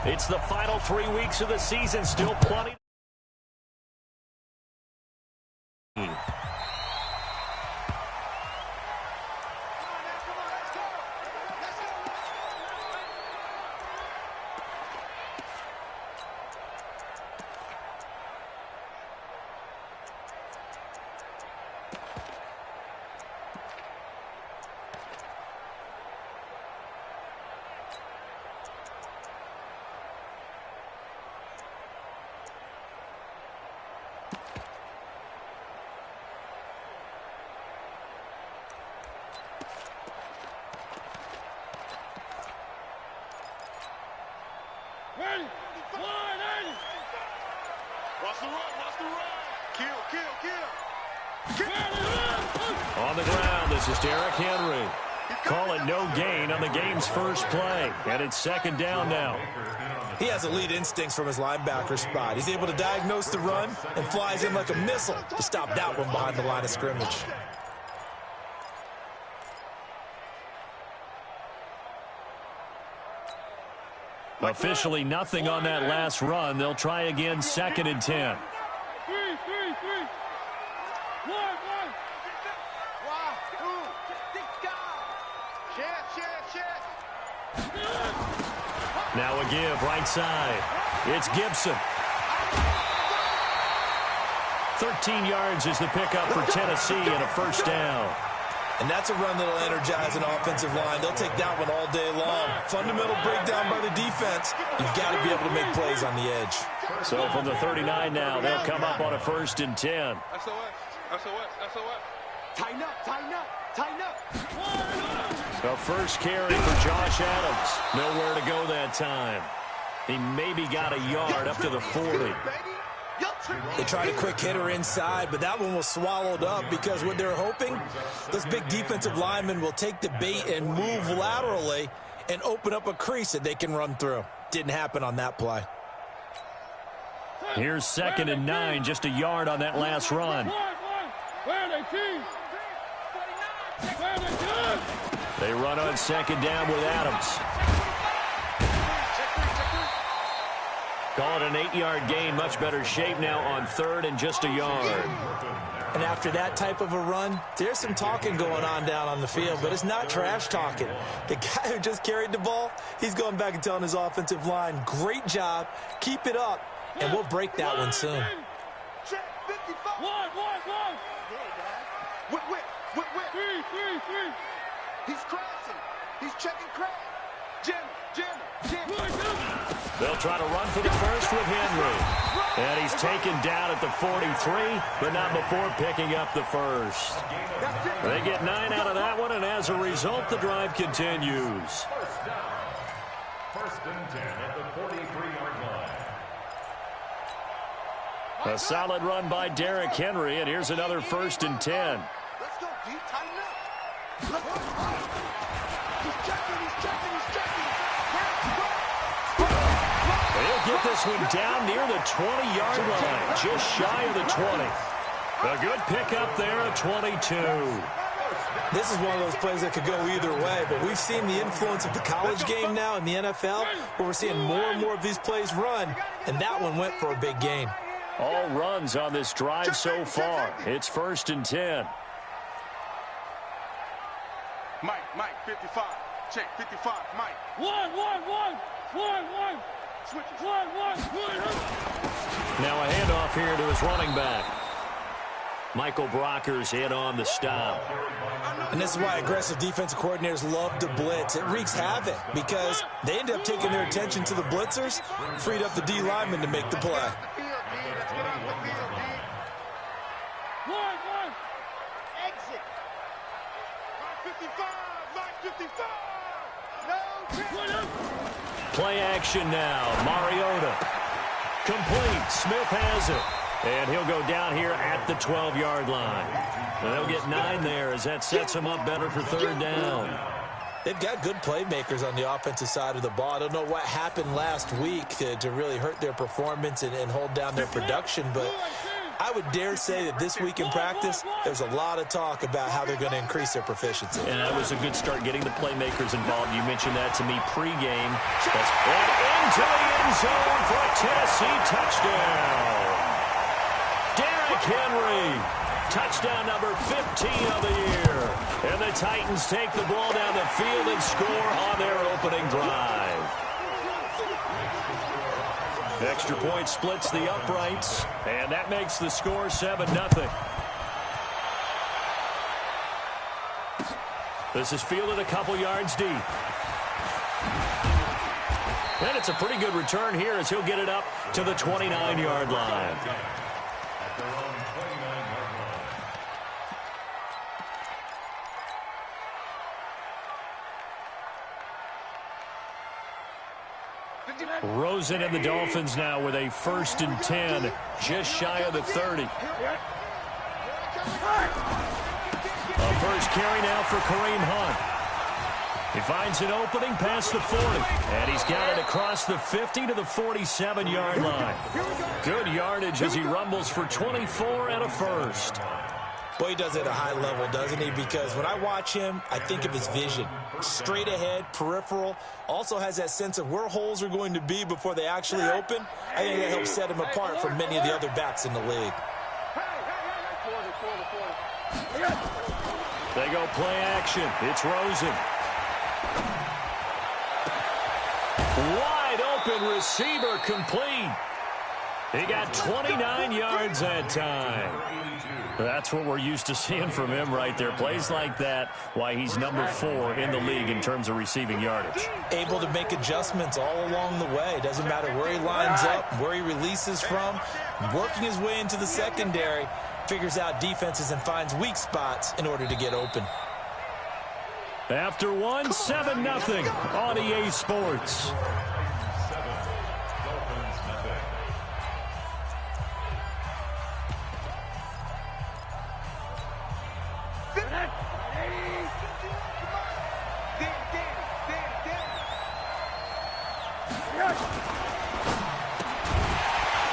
It's the final 3 weeks of the season. Still plenty. Ready? 180. Watch the run, watch the run. Kill. On the ground, this is Derrick Henry. Call it no gain on the game's first play. And it's second down now. He has elite instincts from his linebacker spot. He's able to diagnose the run and flies in like a missile to stop that one behind the line of scrimmage. Officially nothing on that last run. They'll try again, second and 10. 3, 1, 1. Now a give, right side. It's Gibson. 13 yards is the pickup for Tennessee and a first down. And that's a run that'll energize an offensive line. They'll take that one all day long. Fundamental breakdown by the defense. You've got to be able to make plays on the edge. So from the 39 now, they'll come up on a first and 10. SOS. Tighten up. The first carry for Josh Adams. Nowhere to go that time. He maybe got a yard up to the 40. They tried a quick hitter inside, but that one was swallowed up because what they're hoping, those big defensive linemen will take the bait and move laterally and open up a crease that they can run through. Didn't happen on that play. Here's second and 9, just a yard on that last run. They run on second down with Adams. Call it an 8-yard gain. Much better shape now on third and just a yard. And after that type of a run, there's some talking going on down on the field, but it's not trash talking. The guy who just carried the ball, he's going back and telling his offensive line, great job, keep it up, and we'll break that one soon. Check 55. 1. Whip. He's crashing. He's checking crash. Jim. They'll try to run for the first with Henry. And he's taken down at the 43, but not before picking up the first. They get 9 out of that one, and as a result, the drive continues. First and 10 at the 43-yard line. A solid run by Derrick Henry, and here's another first and 10. Let's go, G. Tighten up. He's checking. They'll get this one down near the 20-yard line, just shy of the 20. A good pickup there at 22. This is one of those plays that could go either way, but we've seen the influence of the college game now in the NFL, where we're seeing more and more of these plays run, and that one went for a big gain. All runs on this drive so far. It's first and 10. Mike, 55. Check, 55, Mike. 1. Switch. 1. Now a handoff here to his running back. Michael Brocker's in on the stop. And this is why aggressive defensive coordinators love to blitz. It wreaks havoc because they end up taking their attention to the blitzers, freed up the D lineman to make the play. 1. Exit. Mike 55. No. Play action now. Mariota. Complete. Smith has it. And he'll go down here at the 12-yard line. And they'll get 9 there as that sets him up better for third down. They've got good playmakers on the offensive side of the ball. I don't know what happened last week to really hurt their performance and hold down their production, but I would dare say that this week in practice, there's a lot of talk about how they're going to increase their proficiency. And that was a good start getting the playmakers involved. You mentioned that to me pregame. And into the end zone for a Tennessee touchdown. Derrick Henry, touchdown number 15 of the year. And the Titans take the ball down the field and score on their opening drive. Extra point splits the uprights, and that makes the score 7-0. This is fielded a couple yards deep. And it's a pretty good return here as he'll get it up to the 29-yard line. Rosen and the Dolphins now with a 1st and 10, just shy of the 30. A first carry now for Kareem Hunt. He finds an opening past the 40, and he's got it across the 50 to the 47-yard line. Good yardage as he rumbles for 24 and a first. Boy, he does it at a high level, doesn't he? Because when I watch him, I think of his vision. Straight ahead, peripheral. Also has that sense of where holes are going to be before they actually open. I think that helps set him apart from many of the other backs in the league. They go play action. It's Rosen. Wide open receiver complete. He got 29 yards that time. That's what we're used to seeing from him right there. Plays like that, why he's number 4 in the league in terms of receiving yardage. Able to make adjustments all along the way. Doesn't matter where he lines up, where he releases from. Working his way into the secondary, figures out defenses and finds weak spots in order to get open. After one, 7-0 on EA Sports.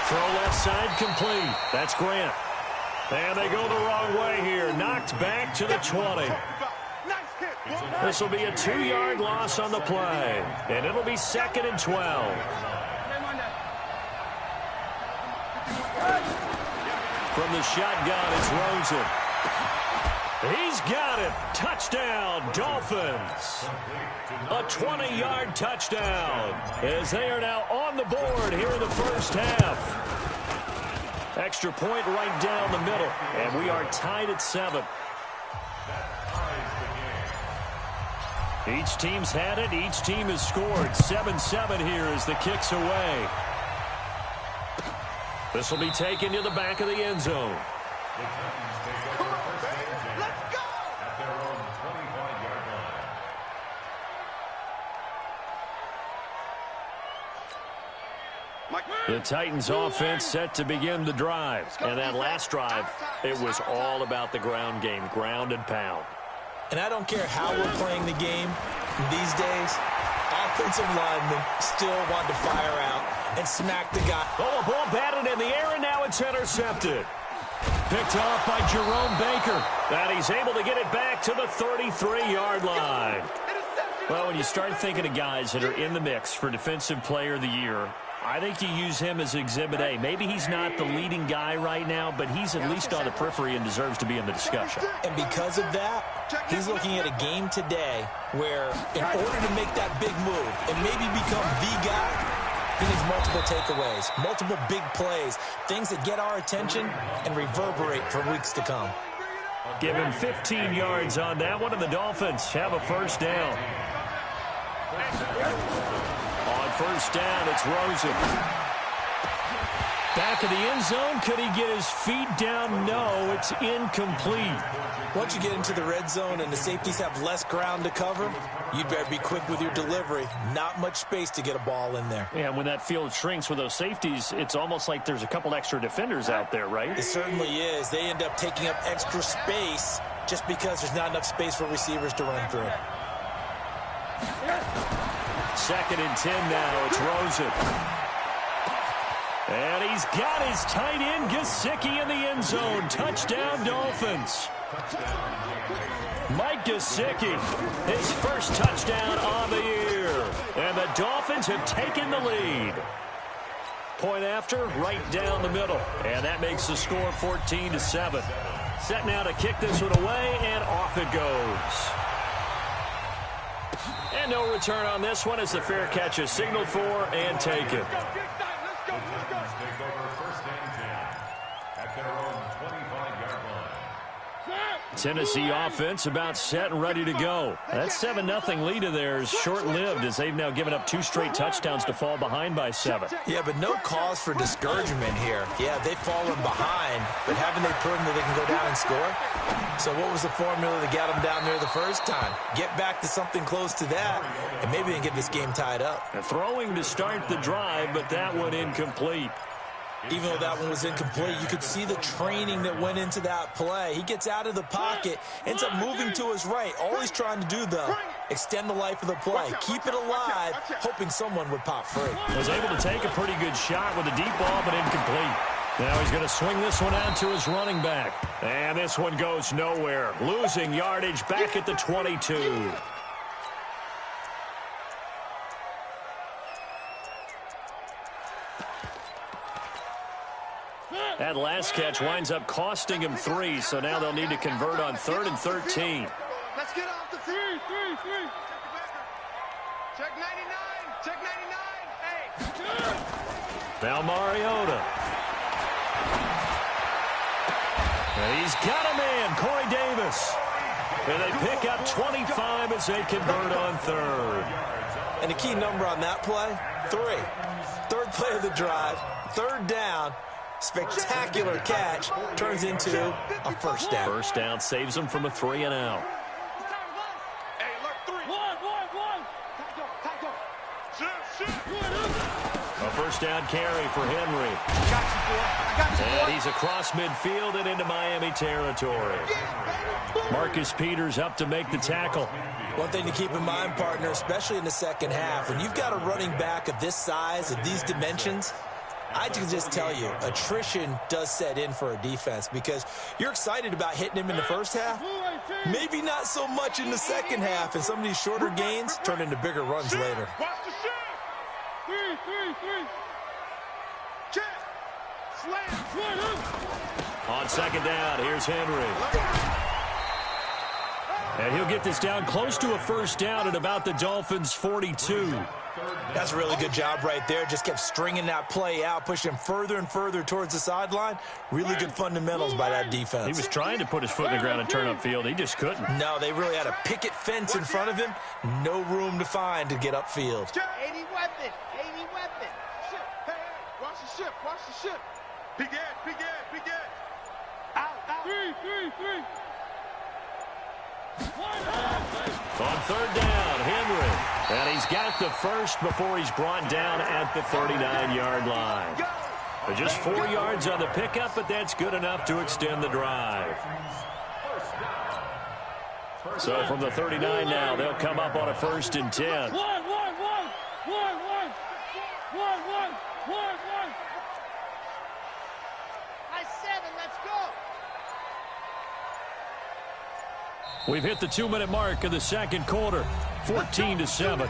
Throw left side complete. That's Grant. And they go the wrong way here. Knocked back to the 20. This will be a 2-yard loss on the play. And it'll be 2nd and 12. From the shotgun, it's Rosen. He's got it. Touchdown, Dolphins. A 20-yard touchdown as they are now on the board here in the first half. Extra point right down the middle, and we are tied at 7. Each team's had it. Each team has scored. 7-7 here as the kick's away. This will be taken to the back of the end zone. The Titans offense set to begin the drive. And that last drive, it was all about the ground game, ground and pound. And I don't care how we're playing the game these days, offensive linemen still want to fire out and smack the guy. Oh, a ball batted in the air, and now it's intercepted. Picked off by Jerome Baker. And he's able to get it back to the 33-yard line. Well, when you start thinking of guys that are in the mix for Defensive Player of the Year, I think you use him as Exhibit A. Maybe he's not the leading guy right now, but he's at least on the periphery and deserves to be in the discussion. And because of that, he's looking at a game today where in order to make that big move and maybe become the guy, he needs multiple takeaways, multiple big plays, things that get our attention and reverberate for weeks to come. Give him 15 yards on that one, and the Dolphins have a first down. On first down, it's Rosen. Back of the end zone. Could he get his feet down? No, it's incomplete. Once you get into the red zone and the safeties have less ground to cover, you'd better be quick with your delivery. Not much space to get a ball in there. Yeah, when that field shrinks with those safeties, it's almost like there's a couple extra defenders out there, right? It certainly is. They end up taking up extra space just because there's not enough space for receivers to run through. 2nd and 10 now. It's Rosen. And he's got his tight end, Gesicki, in the end zone. Touchdown, Dolphins. Mike Gesicki, his first touchdown of the year. And the Dolphins have taken the lead. Point after, right down the middle. And that makes the score 14-7. Set now to kick this one away, and off it goes. And no return on this one as the fair catch is signaled for and taken. Tennessee offense about set and ready to go. That 7-0 lead of theirs short-lived as they've now given up 2 straight touchdowns to fall behind by 7. Yeah, but no cause for discouragement here. Yeah, they've fallen behind, but haven't they proven that they can go down and score? So what was the formula to get them down there the first time? Get back to something close to that, and maybe they can get this game tied up. Throwing to start the drive, but that one incomplete. Even though that one was incomplete, you could see the training that went into that play. He gets out of the pocket, ends up moving to his right. All he's trying to do, though, extend the life of the play. Keep it alive, hoping someone would pop free. Was able to take a pretty good shot with a deep ball, but incomplete. Now he's going to swing this one out to his running back. And this one goes nowhere. Losing yardage back at the 22. That last catch winds up costing him 3, so now they'll need to convert on 3rd and 13. Let's get off the 3. Check 99. Check 99. Hey. Now Mariota. And he's got a man, Corey Davis. And they pick up 25 as they convert on 3rd. And the key number on that play, 3. 3rd play of the drive, 3rd down. Spectacular catch turns into a first down. First down saves them from a 3 and out. Hey, look, 3. One. A first down carry for Henry. I got you, boy. And he's across midfield and into Miami territory. Marcus Peters up to make the tackle. One thing to keep in mind, partner, especially in the second half, when you've got a running back of this size, of these dimensions, I can just tell you, attrition does set in for a defense because you're excited about hitting him in the first half. Maybe not so much in the second half, and some of these shorter gains turn into bigger runs later. Watch the shit. 3. Check. Slam. On 2nd down, here's Henry. And he'll get this down close to a first down at about the Dolphins' 42. That's a really good job right there. Just kept stringing that play out, pushing him further and further towards the sideline. Really good fundamentals by that defense. He was trying to put his foot in the ground and turn upfield. He just couldn't. No, they really had a picket fence in front of him. No room to find to get upfield. 80 weapon. Ship. Hey, watch the ship. Big Ed. Out. 3. On 3rd down, Henry. And he's got the first before he's brought down at the 39-yard line. Just 4 yards on the pickup, but that's good enough to extend the drive. So from the 39 now, they'll come up on a 1st and 10. One. High 7, let's go. We've hit the 2-minute mark of the second quarter, 14-7.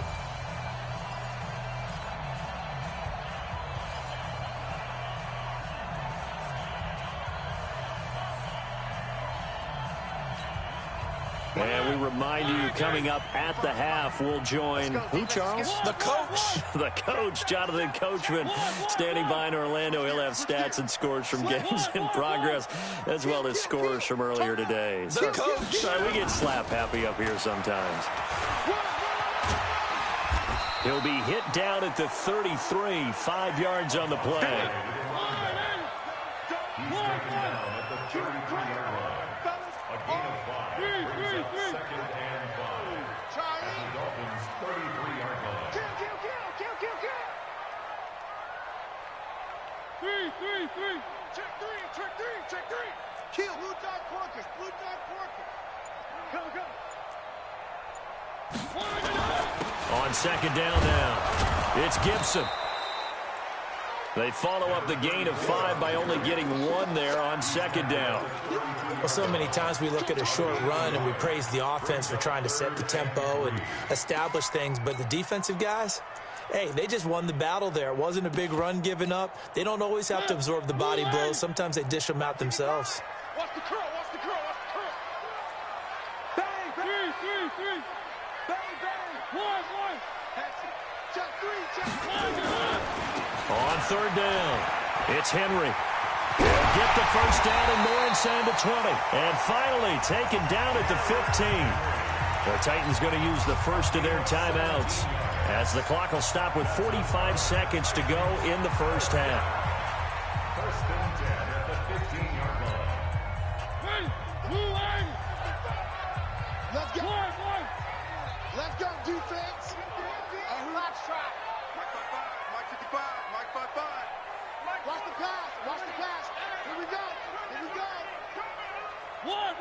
And we remind you, coming up at the half, we'll join who, Charles? The coach. The coach, Jonathan Coachman, standing by in Orlando. He'll have stats and scores from games in progress, as well as scores from earlier today. The coach. Sorry, we get slap happy up here sometimes. He'll be hit down at the 33, 5 yards on the play. He's taken down at the 33-yard line. A gain of 5. Brings up 2nd and 5. At the Dolphins' 33-yard line. Kill. 3. Check 3. Kill. Blue dot porkers. Go. On 2nd down now, it's Gibson. They follow up the gain of 5 by only getting 1 there on second down. Well, so many times we look at a short run and we praise the offense for trying to set the tempo and establish things, but the defensive guys, hey, they just won the battle there. It wasn't a big run given up. They don't always have to absorb the body blows. Sometimes they dish them out themselves. Watch the curl, watch the curl, watch the curl. Bang, bang, three. Bang, bang. One. Check 3, check 1. On third down, it's Henry. They'll get the first down and more inside the 20. And finally taken down at the 15. The Titans going to use the first of their timeouts as the clock will stop with 45 seconds to go in the first half. First and 10 at the 15-yard line. Let's go. Let's go, defense. Let's try. Mike 55. Mike 55. Watch the pass. Here we go. One.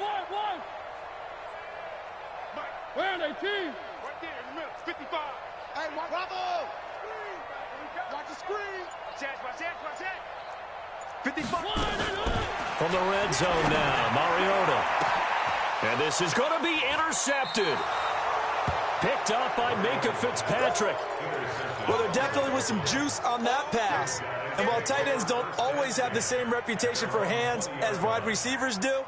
Where are they, team? Right there in the middle. 55. Hey, bravo. Watch the screen. Watch that. 55. From the red zone now, Mariota. And this is going to be intercepted. Picked up by Minkah Fitzpatrick. Well, there definitely was some juice on that pass. And while tight ends don't always have the same reputation for hands as wide receivers do,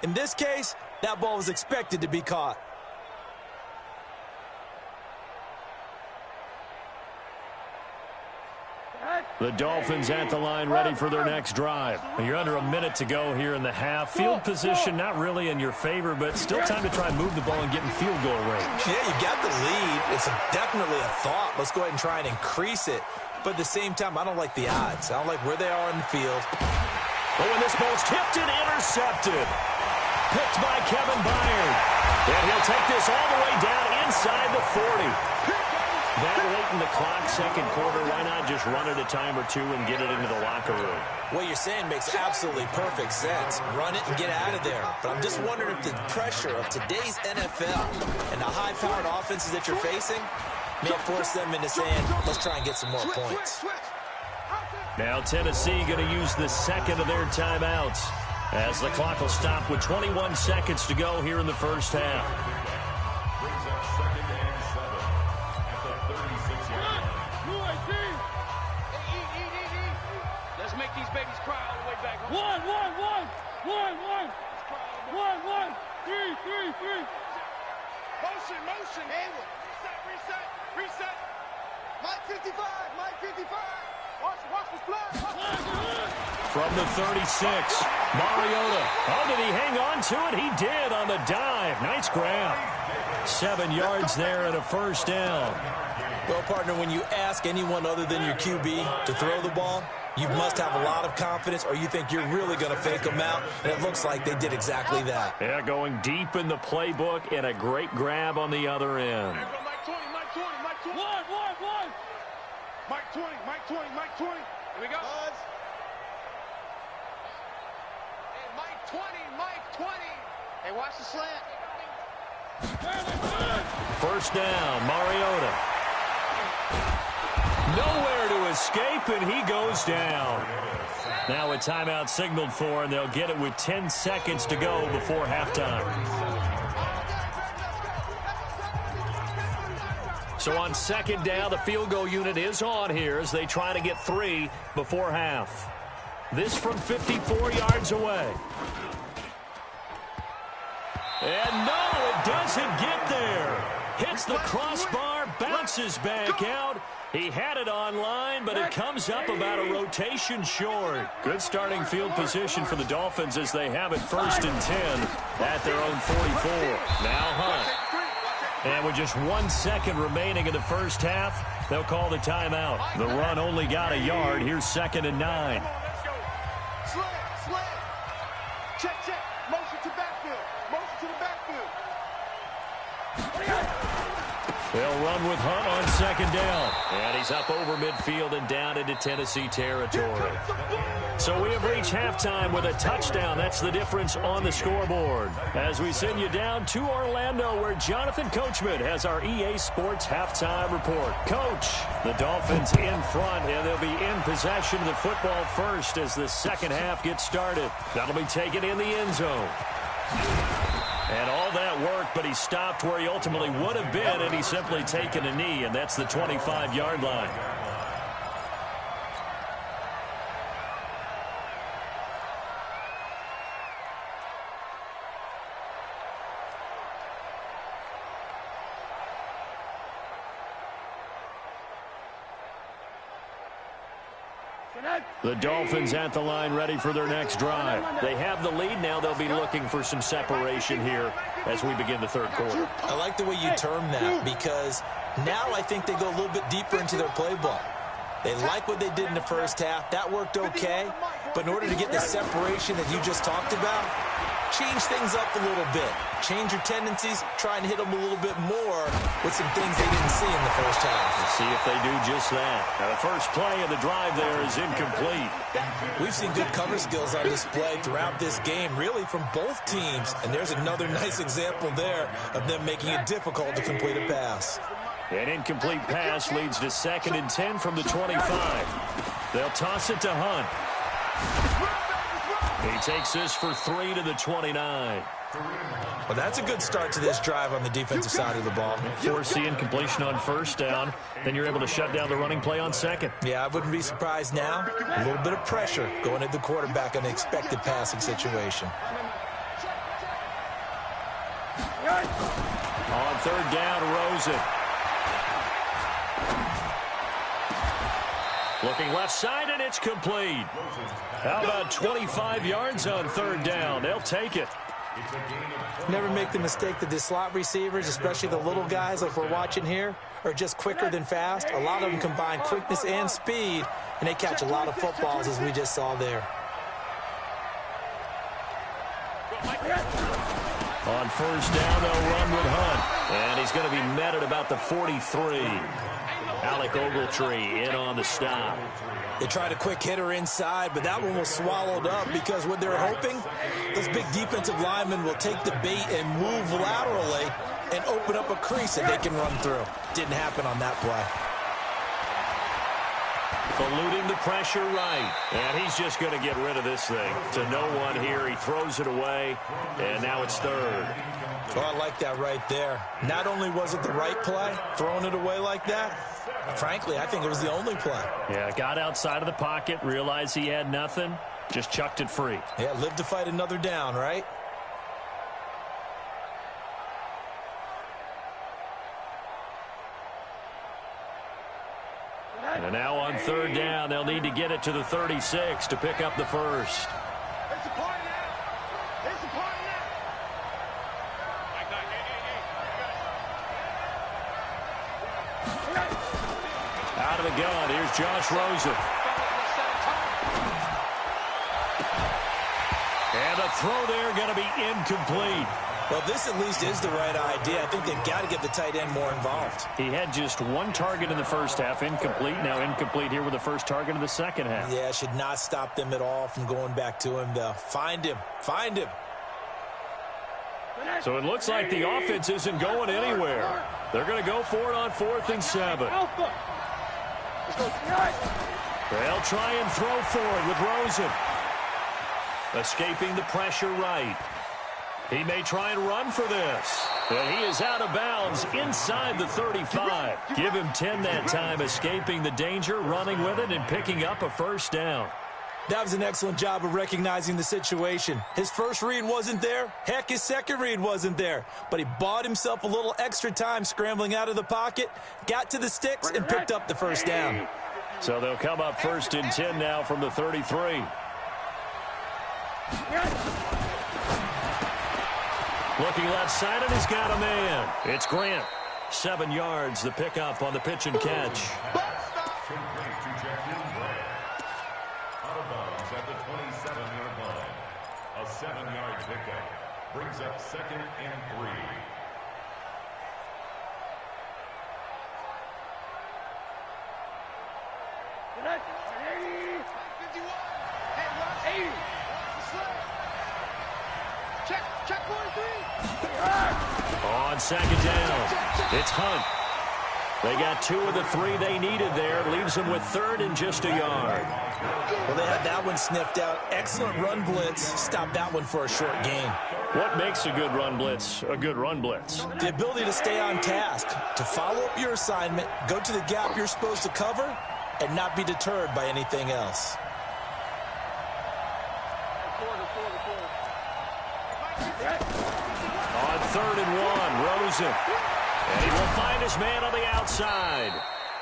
in this case, that ball was expected to be caught. The Dolphins at the line ready for their next drive. You're under a minute to go here in the half. Field position not really in your favor, but still time to try and move the ball and get in field goal range. Yeah, you got the lead. It's definitely a thought. Let's go ahead and try and increase it. But at the same time, I don't like the odds. I don't like where they are in the field. Oh, and this ball's tipped and intercepted. Picked by Kevin Byard. And he'll take this all the way down inside the 40. That late in the clock, second quarter, why not just run it a time or two and get it into the locker room? What you're saying makes absolutely perfect sense. Run it and get out of there. But I'm just wondering if the pressure of today's NFL and the high-powered offenses that you're facing may force them into saying, let's try and get some more points. Now Tennessee going to use the second of their timeouts as the clock will stop with 21 seconds to go here in the first half. Brings up second and 7 at the 36-yard line. Let's make these babies cry all the way back. One. Three. Motion. Reset. Mike 55. Watch the flag. From the 36, Mariota. Oh, did he hang on to it? He did on the dive. Nice grab. 7 yards there and a first down. Well, partner, when you ask anyone other than your QB to throw the ball, you must have a lot of confidence or you think you're really going to fake them out, and it looks like they did exactly that. Yeah, going deep in the playbook and a great grab on the other end. Mike 20. Mike 20. Here we go. Hey, Mike 20. Hey, watch the slant. First down, Mariota. Nowhere to escape, and he goes down. Now a timeout signaled for, and they'll get it with 10 seconds to go before halftime. So on second down, the field goal unit is on here as they try to get 3 before half. This from 54 yards away. And no, it doesn't get there. Hits the crossbar, bounces back out. He had it online, but it comes up about a rotation short. Good starting field position for the Dolphins as they have it first and 10 at their own 44. Now Hunt. And with just 1 second remaining in the first half, they'll call the timeout. The run only got a yard. Here's second and 9. Slant. Check. Motion to the backfield. They'll run with Hunt on second down. And he's up over midfield and down into Tennessee territory. So we have reached halftime with a touchdown. That's the difference on the scoreboard. As we send you down to Orlando, where Jonathan Coachman has our EA Sports halftime report. Coach, the Dolphins in front, and they'll be in possession of the football first as the second half gets started. That'll be taken in the end zone. And all that work, but he stopped where he ultimately would have been, and he's simply taken a knee, and that's the 25-yard line. The Dolphins at the line ready for their next drive. They have the lead now. They'll be looking for some separation here as we begin the third quarter. I like the way you term that, because now I think they go a little bit deeper into their playbook. They like what they did in the first half. That worked okay. But in order to get the separation that you just talked about, change things up a little bit. Change your tendencies. Try and hit them a little bit more with some things they didn't see in the first half. Let's see if they do just that. Now, the first play of the drive there is incomplete. We've seen good cover skills on display throughout this game, really from both teams. And there's another nice example there of them making it difficult to complete a pass. An incomplete pass leads to 2nd and 10 from the 25. They'll toss it to Hunt. He takes this for 3 to the 29. Well, that's a good start to this drive on the defensive side of the ball. Force the incompletion on first down. Then you're able to shut down the running play on second. Yeah, I wouldn't be surprised now. A little bit of pressure going at the quarterback in the expected passing situation. On third down, Rosen. Looking left side, and it's complete. How about 25 yards on third down? They'll take it. Never make the mistake that the slot receivers, especially the little guys like we're watching here, are just quicker than fast. A lot of them combine quickness and speed, and they catch a lot of footballs, as we just saw there. On first down, they'll run with Hunt. And he's going to be met at about the 43. Alec Ogletree in on the stop. They tried a quick hitter inside, but that one was swallowed up because what they're hoping, those big defensive linemen will take the bait and move laterally and open up a crease that they can run through. Didn't happen on that play. Eluding the pressure right. And he's just going to get rid of this thing. To no one here. He throws it away, and now it's third. Oh, I like that right there. Not only was it the right play, throwing it away like that, frankly, I think it was the only play. Yeah, got outside of the pocket, realized he had nothing, just chucked it free. Yeah, live to fight another down, right? And now on third down, they'll need to get it to the 36 to pick up the first. It's a party now. It's a party now. Out of the gun, here's Josh Rosen. And the throw there going to be incomplete. Well, this at least is the right idea. I think they've got to get the tight end more involved. He had just one target in the first half, incomplete. Now incomplete here with the first target of the second half. Yeah, should not stop them at all from going back to him, though. Find him. Find him. So it looks like the offense isn't going anywhere. They're going to go for it on 4th and 7. They'll try and throw for it with Rosen. Escaping the pressure right. He may try and run for this. But he is out of bounds inside the 35. Give him 10 that time, escaping the danger, running with it, and picking up a first down. That was an excellent job of recognizing the situation. His first read wasn't there. Heck, his second read wasn't there. But he bought himself a little extra time scrambling out of the pocket, got to the sticks, and picked up the first down. So they'll come up 1st and 10 now from the 33. Looking left side, and he's got a man. It's Grant. 7 yards, the pickup on the pitch and catch. Out of bounds at the 27-yard line. A 7-yard pickup brings up 2nd and 3. Check 43. On second down, it's Hunt. They got 2 of the 3 they needed there. Leaves them with 3rd and just a yard. Well, they had that one sniffed out. Excellent run blitz. Stopped that one for a short gain. What makes a good run blitz a good run blitz? The ability to stay on task, to follow up your assignment, go to the gap you're supposed to cover, and not be deterred by anything else. On 3rd and 1, Rosen. And he will find his man on the outside.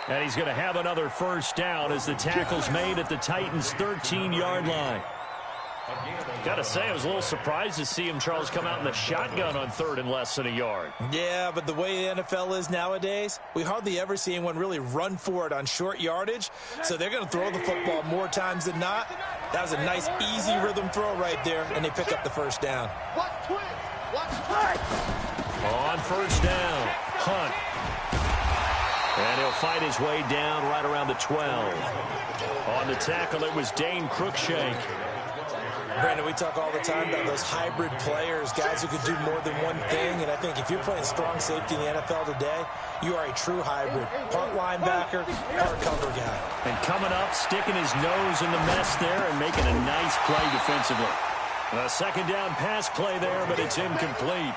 And he's going to have another first down as the tackle's made at the Titans' 13-yard line. Got to say, I was a little surprised to see him, Charles, come out in the shotgun on 3rd and less than a yard. Yeah, but the way the NFL is nowadays, we hardly ever see anyone really run for it on short yardage. So they're going to throw the football more times than not. That was a nice, easy rhythm throw right there, and they pick up the first down. On first down, Hunt. And he'll fight his way down right around the 12. On the tackle, it was Dane Cruikshank. Brandon, we talk all the time about those hybrid players, guys who could do more than one thing. And I think if you're playing strong safety in the NFL today, you are a true hybrid. Part linebacker, part cover guy. And coming up, sticking his nose in the mess there and making a nice play defensively. A second down pass play there, but it's incomplete.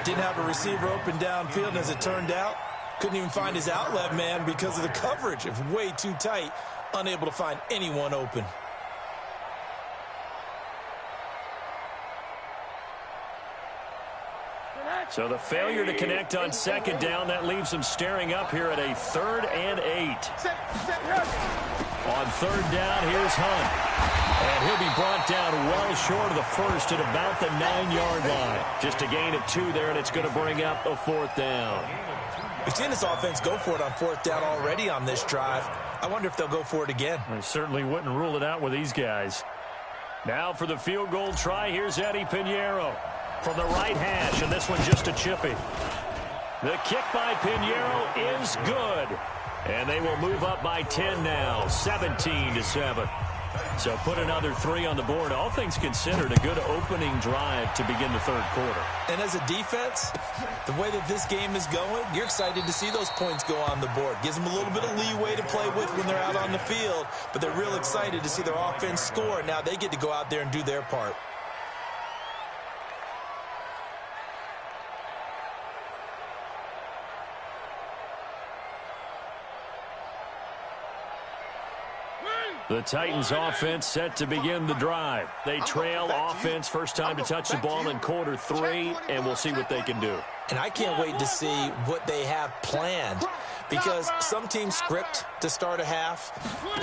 Didn't have a receiver open downfield, and as it turned out, couldn't even find his outlet man because of the coverage. It was way too tight, unable to find anyone open. So the failure to connect on second down, that leaves them staring up here at a 3rd and 8. On 3rd down, here's Hunt. And he'll be brought down well short of the first at about the 9-yard line. Just a gain of 2 there, and it's going to bring up a 4th down. We've seen this offense go for it on 4th down already on this drive. I wonder if they'll go for it again. I certainly wouldn't rule it out with these guys. Now for the field goal try, here's Eddie Pinheiro from the right hash, and this one just a chippy. The kick by Pinheiro is good. And they will move up by 10 now, 17-7. So put another 3 on the board. All things considered, a good opening drive to begin the 3rd quarter. And as a defense, the way that this game is going, you're excited to see those points go on the board. Gives them a little bit of leeway to play with when they're out on the field, but they're real excited to see their offense score. Now they get to go out there and do their part. The Titans offense set to begin the drive. They trail offense first time to touch the ball in quarter 3, and we'll see what they can do. And I can't wait to see what they have planned, because some teams script to start a half.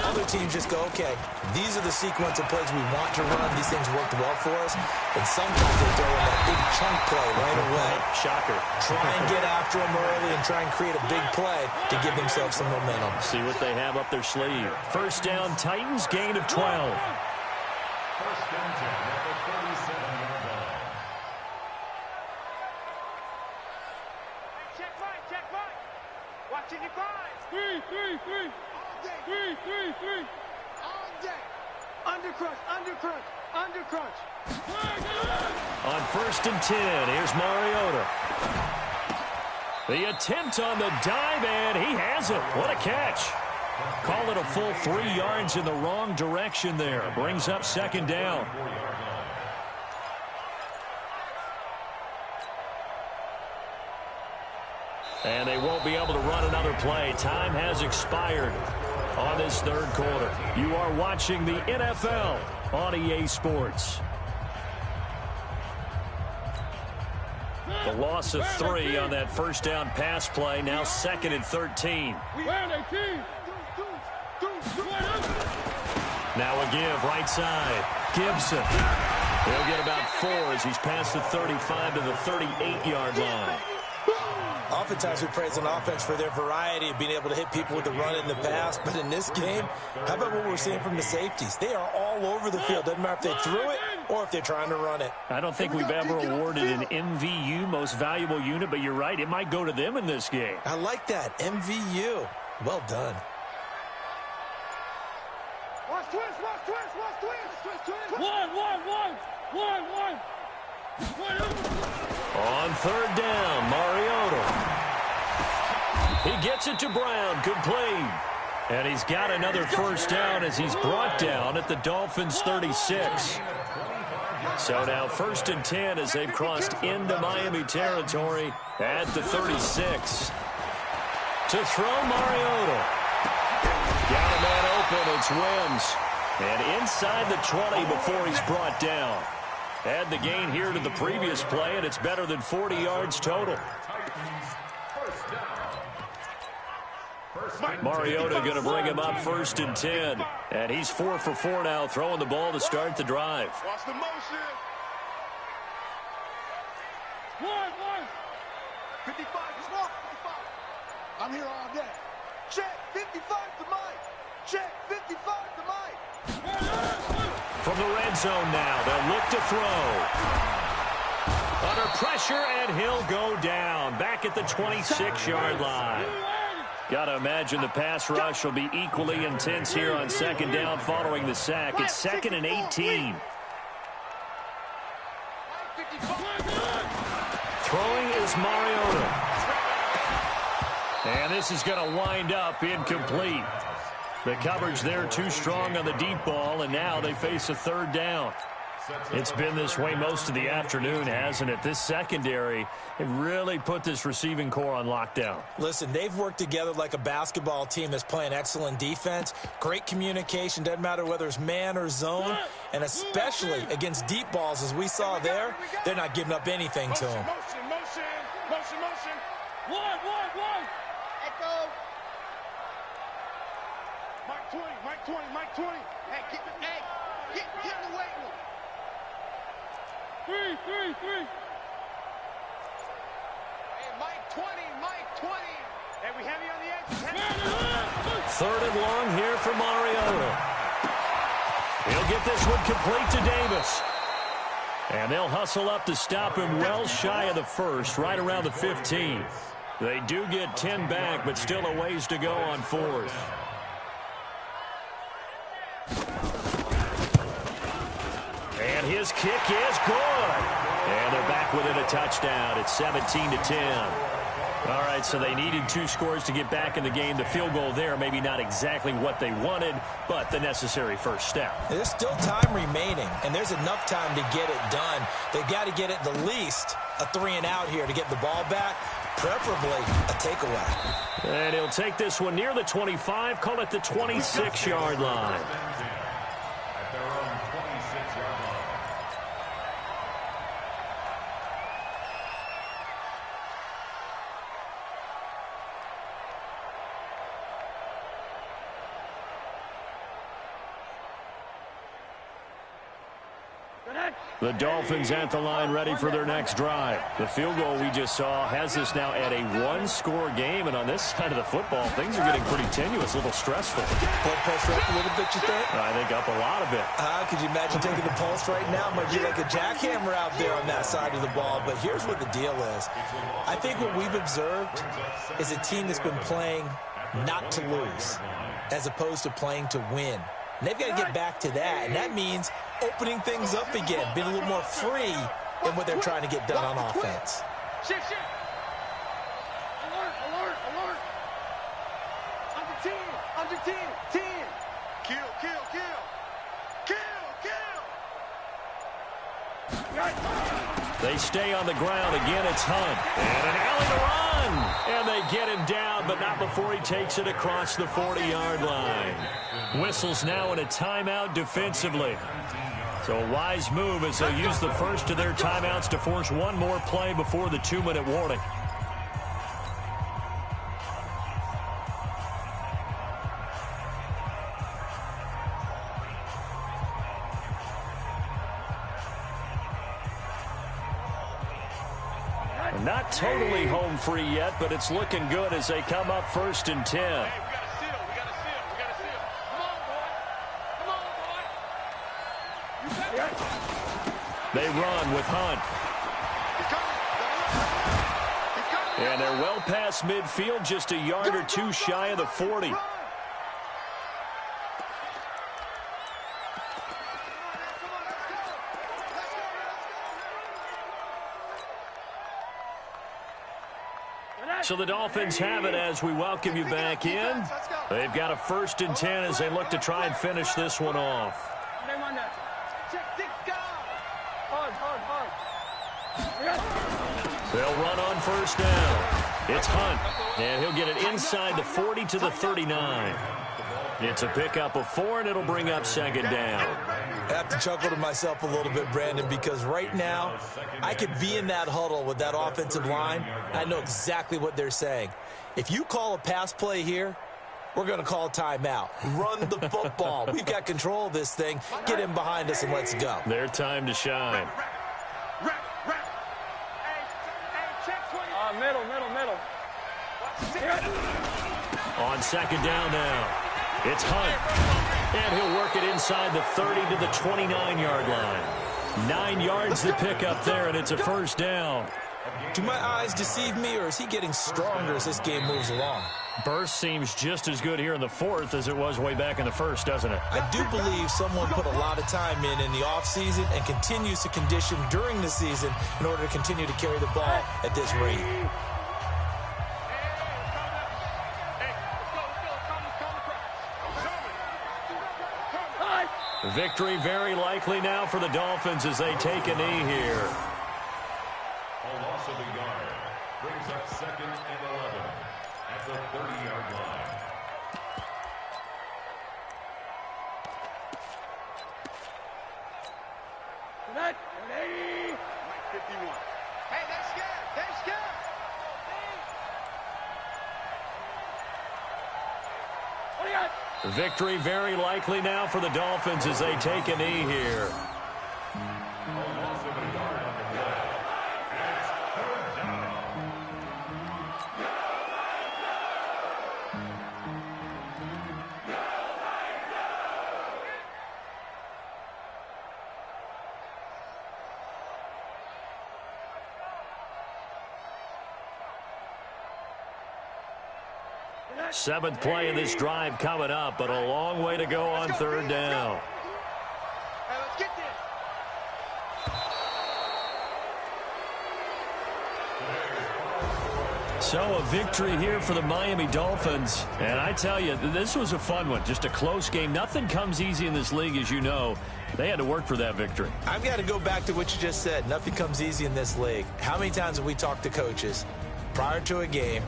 Other teams just go, okay, these are the sequence of plays we want to run. These things worked well for us. And sometimes they throw in that big chunk play right away. Shocker. Try and get after them early and try and create a big play to give themselves some momentum. See what they have up their sleeve. First down, Titans, gain of 12. First down, at the 37-yard line. Check right. Watching your grind. 3. All day. Under crunch. On 1st and 10, here's Mariota. The attempt on the dive, and he has it. What a catch. Call it a full 3 yards in the wrong direction there. Brings up second down. And they won't be able to run another play. Time has expired on this 3rd quarter. You are watching the NFL on EA Sports. The loss of 3 on that first down pass play. Now 2nd and 13. Now a give right side. Gibson. He'll get about 4 as he's past the 35 to the 38-yard line. Oftentimes we praise an offense for their variety of being able to hit people with the run in the pass. But in this game, how about what we're seeing from the safeties? They are all over the field. Doesn't matter if they threw it or if they're trying to run it. I don't think we've ever awarded an MVU, most valuable unit, but you're right. It might go to them in this game. I like that. MVU. Well done. On third down, Mariota. He gets it to Brown, complete. And he's got another first down as he's brought down at the Dolphins' 36. So now 1st and 10 as they've crossed into Miami territory at the 36. To throw, Mariota. Got a man open, it's Wims. And inside the 20 before he's brought down. Add the gain here to the previous play, and it's better than 40 yards total. Mariota going to bring him up 1st and 10. And he's 4 for 4 now, throwing the ball to start the drive. Watch the motion. 55, just walk, 55. I'm here all day. Check, 55 to Mike. Check, 55 to Mike. From the red zone now, they'll look to throw. Under pressure, and he'll go down. Back at the 26-yard line. Got to imagine the pass rush will be equally intense here on 2nd down following the sack. It's 2nd and 18. Throwing is Mariota. And this is going to wind up incomplete. The coverage there too strong on the deep ball, and now they face a 3rd down. It's been this way most of the afternoon, hasn't it? This secondary, it really put this receiving core on lockdown. Listen, they've worked together like a basketball team that's playing excellent defense. Great communication, doesn't matter whether it's man or zone. And especially against deep balls, as we saw there, they're not giving up anything to them. Motion. One. Echo. Mike 20. Hey, get in the weight room. Three. Hey, Mike 20. Hey, we heavy on the edge. 3rd and long here for Mariota. He'll get this one complete to Davis. And they'll hustle up to stop him well shy of the 1st, right around the 15. They do get 10 back, but still a ways to go on 4th. And his kick is good. And they're back within a touchdown. It's 17-10. All right, so they needed 2 scores to get back in the game. The field goal there, maybe not exactly what they wanted, but the necessary first step. There's still time remaining, and there's enough time to get it done. They've got to get it the least a 3-and-out here to get the ball back, preferably a takeaway. And he'll take this one near the 25, call it the 26-yard line. At their own 26-yard line. The Dolphins at the line ready for their next drive. The field goal we just saw has us now at a 1-score game, and on this side of the football, things are getting pretty tenuous, a little stressful. Blood pressure up a little bit, you think? I think up a lot of it. Could you imagine taking the pulse right now? Might be like a jackhammer out there on that side of the ball, but here's what the deal is. I think what we've observed is a team that's been playing not to lose as opposed to playing to win. And they've got to get back to that, and that means opening things up again, being a little more free in what they're trying to get done on offense. Shit. Alert. Under 10. Kill. They stay on the ground. Again, it's Hunt. And an alley to run. And they get him down, but not before he takes it across the 40-yard line. Whistles now in a timeout defensively. So a wise move as they'll use the first of their timeouts to force one more play before the 2-minute warning. Not totally home free yet, but it's looking good as they come up 1st and 10. Hey, we got to seal. Come on, boy. They run with Hunt. And they're well past midfield, just a yard or two shy of the 40. So the Dolphins have it as we welcome you back in. They've got a 1st and 10 as they look to try and finish this one off. They'll run on 1st down. It's Hunt, and he'll get it inside the 40 to the 39. It's a pickup of 4, and it'll bring up 2nd down. I have to chuckle to myself a little bit, Brandon, because right now I could be in that huddle with that offensive line. I know exactly what they're saying. If you call a pass play here, we're going to call a timeout. Run the football. We've got control of this thing. Get in behind us and let's go. Their time to shine. Middle. On 2nd down now. It's Hunt, and he'll work it inside the 30 to the 29-yard line. 9 yards to pick up there, and it's a 1st down. Do my eyes deceive me, or is he getting stronger as this game moves along? Burst seems just as good here in the 4th as it was way back in the 1st, doesn't it? I do believe someone put a lot of time in the offseason and continues to condition during the season in order to continue to carry the ball at this rate. Victory very likely now for the Dolphins as they take a knee here. A loss of a yard brings up 2nd and 11 at the 30-yard line. Mike 51. Hey, they're scared. What do you got? Victory very likely now for the Dolphins as they take a knee here. A loss of a yard on the play. And it's 3rd down. Seventh play of this drive coming up, but a long way to go on 3rd down. Hey, let's get this. So a victory here for the Miami Dolphins. And I tell you, this was a fun one. Just a close game. Nothing comes easy in this league, as you know. They had to work for that victory. I've got to go back to what you just said. Nothing comes easy in this league. How many times have we talked to coaches prior to a game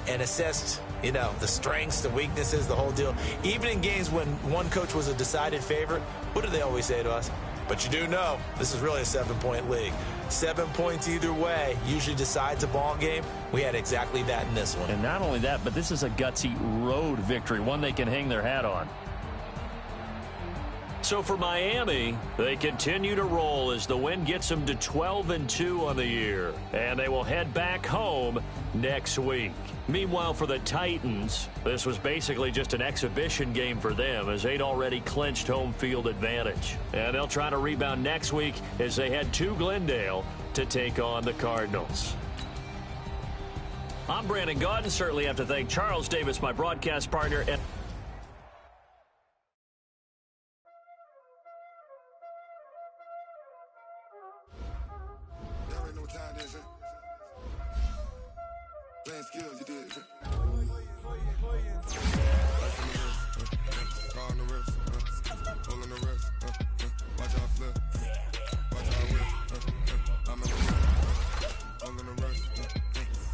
and assessed, the strengths, the weaknesses, the whole deal? Even in games when one coach was a decided favorite, what do they always say to us? But you do know this is really a 7-point league. 7 points either way usually decides a ball game. We had exactly that in this one. And not only that, but this is a gutsy road victory, one they can hang their hat on. So for Miami, they continue to roll as the win gets them to 12-2 on the year. And they will head back home next week. Meanwhile, for the Titans, this was basically just an exhibition game for them as they'd already clinched home field advantage. And they'll try to rebound next week as they head to Glendale to take on the Cardinals. I'm Brandon Gaudin. Certainly have to thank Charles Davis, my broadcast partner. And playing skills, you did. Call on the wrist, hold on the wrist, watch out flip, watch out whip, I'm in the whip, hold on the wrist,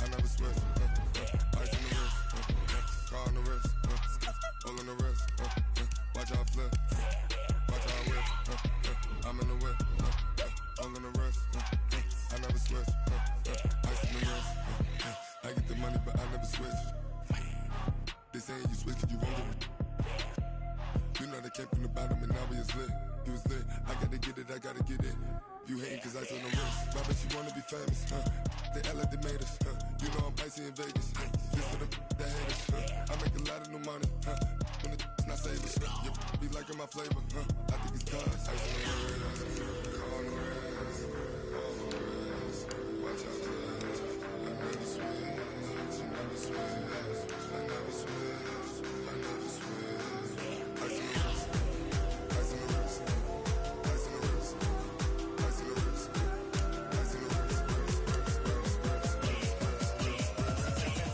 I never switch, ice in the wrist, call on the wrist, hold on the wrist, watch out flip, watch out whip, I'm in the whip, hold on the wrist, I never switch, ice in the wrist. I get the money, but I never switch. They saying you switch, you won't get it. You know they came from the bottom and now we is lit. You was lit, I gotta get it, I gotta get it. You hating cause I on the wrist. Why bet you wanna be famous, They act like they made us, You know I'm icy in Vegas, This for the that hate us, I make a lot of new money, When the not savers, You be liking my flavor, I think it's cause ice on the wrist, on the wrist, watch out for that. I never switch, I never switch. Ice in the wrist, ice in the wrist, ice in the wrist, ice in the wrist, ice in the wrist,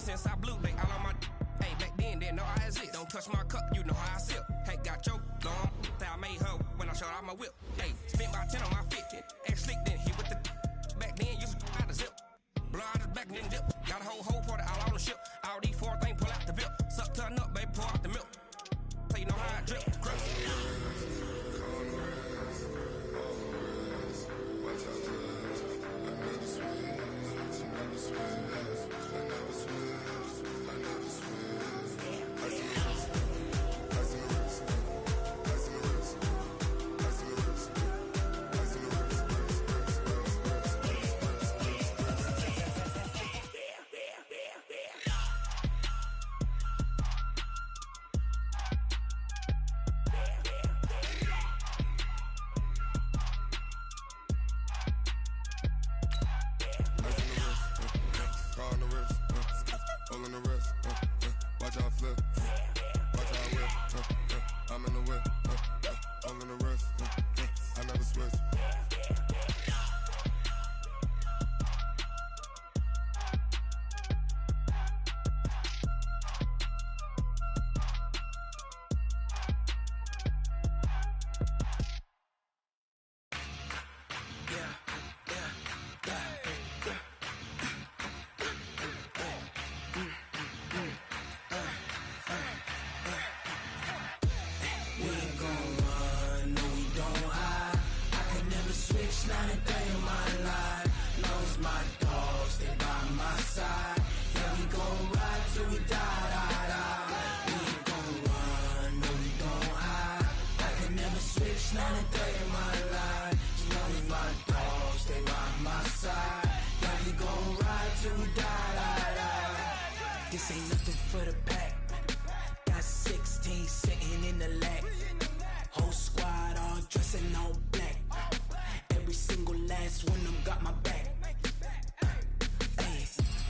since I blew back all on my. Hey, back then, didn't know I exist. Don't touch my cup, you know how I sip. Hey, got your long. I made her when I showed out my whip. Hey, spent about 10 on my 50. Ex slick, then hit with the. Back then, used to out the zip. Blow out the back, then dip. Got a whole party all on the ship. All these four things pull out the VIP. Suck, turn up, baby, pour out the milk. So you know how I drip. Crush. This ain't nothing for the pack. Got 16 sitting in the lag. Whole squad all dressing all black. Every single last one of them got my back. Hey,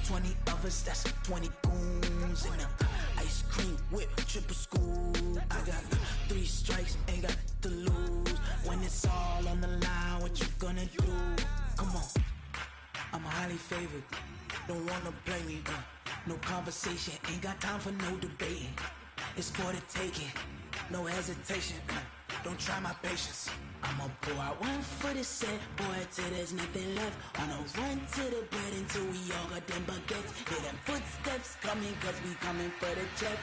20 of us, that's 20 goons in the ice cream whip, triple scoop. I got 3 strikes, ain't got to lose. When it's all on the line, what you gonna do? Come on, I'm highly favored. Don't wanna play me, no conversation, ain't got time for no debating. It's for the taking, no hesitation. Don't try my patience. I'ma pour out one for the set, boy, till there's nothing left. Wanna run to the bread until we all got them baguettes. Hear them footsteps coming, cause we coming for the check.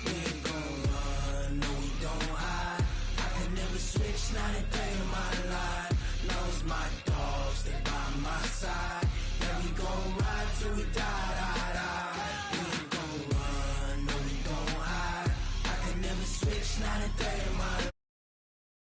We ain't gon' run, no we don't hide. I can never switch, not a day in my life. Knows my dogs, they by my side. Yeah, we gon' ride till we die. We ain't gon' run, no we don't hide. I can never switch, not a day in my life.